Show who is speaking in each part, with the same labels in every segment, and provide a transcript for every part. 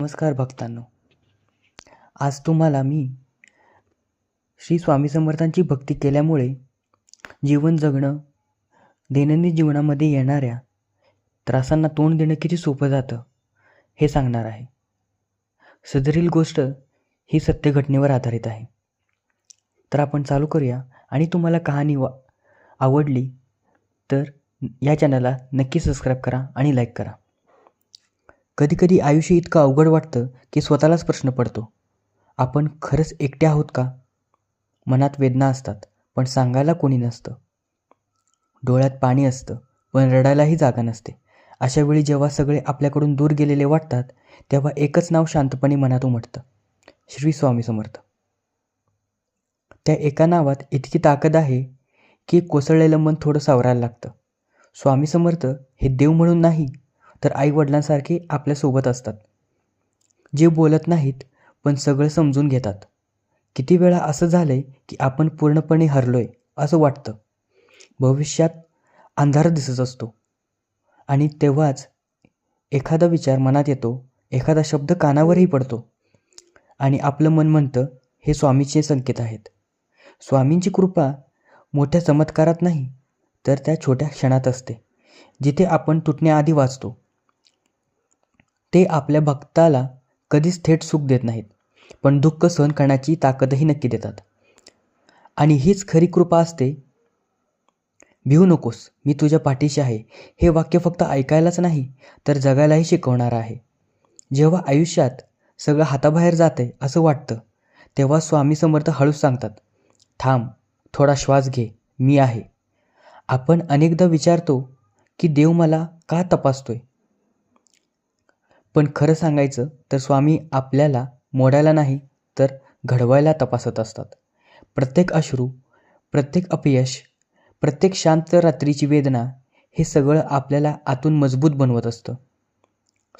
Speaker 1: नमस्कार भक्तांनो, आज तुम्हाला मी श्री स्वामी समर्थांची भक्ती केल्यामुळे जीवन जगणं, दैनंदिन जीवनामध्ये येणाऱ्या त्रासांना तोंड देणं किती सोपं जातं हे सांगणार आहे. सदरील गोष्ट ही सत्य घटनेवर आधारित आहे. तर आपण चालू करूया. आणि तुम्हाला कहाणी आवडली तर या चॅनलला नक्की सबस्क्राईब करा आणि लाईक करा. कधीकधी आयुष्य इतकं अवघड वाटतं की स्वतःलाच प्रश्न पडतो, आपण खरंच एकटे आहोत का? मनात वेदना असतात पण सांगायला कोणी नसतं. डोळ्यात पाणी असतं पण रडायलाही जागा नसते. अशा वेळी जेव्हा सगळे आपल्याकडून दूर गेलेले वाटतात तेव्हा एकच नाव शांतपणे मनात उमटतं, श्री स्वामी समर्थ. त्या एका नावात इतकी ताकद आहे की कोसळलेलं मन थोडं सावरायला लागतं. स्वामी समर्थ हे देव म्हणून नाही तर आईवडिलांसारखे आपल्यासोबत असतात, जे बोलत नाहीत पण सगळं समजून घेतात. किती वेळा असं झालंय की आपण पूर्णपणे हरलोय असं वाटतं. भविष्यात अंधार दिसत असतो आणि तेव्हाच एखादा विचार मनात येतो, एखादा शब्द कानावरही पडतो आणि आपलं मन म्हणतं हे स्वामीचे संकेत आहेत. स्वामींची कृपा मोठ्या चमत्कारात नाही तर त्या छोट्या क्षणात असते, जिथे आपण तुटण्याआधी वाचतो. ते आपल्या भक्ताला कधीच थेट सुख देत नाहीत, पण दुःख सहन करण्याची ताकदही नक्की देतात. आणि हीच खरी कृपा असते. भिवू नकोस, मी तुझ्या पाठीशी आहे, हे वाक्य फक्त ऐकायलाच नाही तर जगायलाही शिकवणारं आहे. जेव्हा आयुष्यात सगळं हाताबाहेर जातंय असं वाटतं तेव्हा स्वामी समर्थ हळूच सांगतात, थांब, थोडा श्वास घे, मी आहे. आपण अनेकदा विचारतो की देव मला का तपासतोय, पण खरं सांगायचं तर स्वामी आपल्याला मोडायला नाही तर घडवायला तपासत असतात. प्रत्येक अश्रू, प्रत्येक अपयश, प्रत्येक शांत रात्रीची वेदना हे सगळं आपल्याला आतून मजबूत बनवत असतं.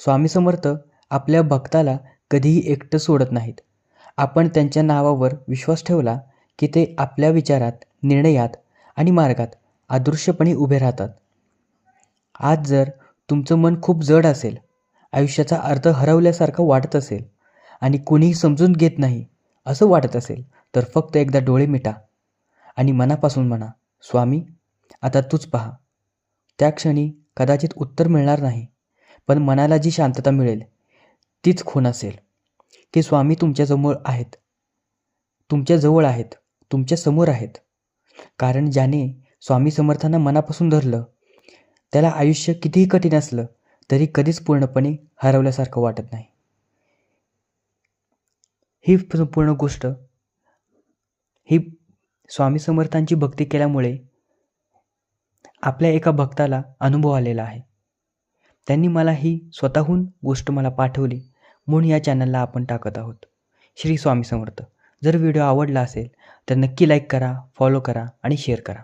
Speaker 1: स्वामी समर्थ आपल्या भक्ताला कधीही एकटं सोडत नाहीत. आपण त्यांच्या नावावर विश्वास ठेवला की ते आपल्या विचारात, निर्णयात आणि मार्गात अदृश्यपणे उभे राहतात. आज जर तुमचं मन खूप जड असेल, आयुष्याचा अर्थ हरवल्यासारखं वाटत असेल आणि कोणीही समजून घेत नाही असं वाटत असेल तर फक्त एकदा डोळे मिटा आणि मनापासून म्हणा, स्वामी आता तूच पहा. त्या क्षणी कदाचित उत्तर मिळणार नाही, पण मनाला जी शांतता मिळेल तीच खूण असेल की स्वामी तुमच्याजवळ आहेत, तुमच्याजवळ आहेत, तुमच्या समोर आहेत. कारण ज्याने स्वामी समर्थांना मनापासून धरलं त्याला आयुष्य कितीही कठीण असलं तरी कधीच पूर्णपणे हरवल्यासारखं वाटत नाही. ही संपूर्ण गोष्ट ही स्वामी समर्थांची भक्ती केल्यामुळे आपल्या एका भक्ताला अनुभव आलेला आहे. त्यांनी मला ही स्वतःहून गोष्ट मला पाठवली म्हणून या चॅनलला आपण टाकत आहोत. श्री स्वामी समर्थ. जर व्हिडिओ आवडला असेल तर नक्की लाईक करा, फॉलो करा आणि शेअर करा.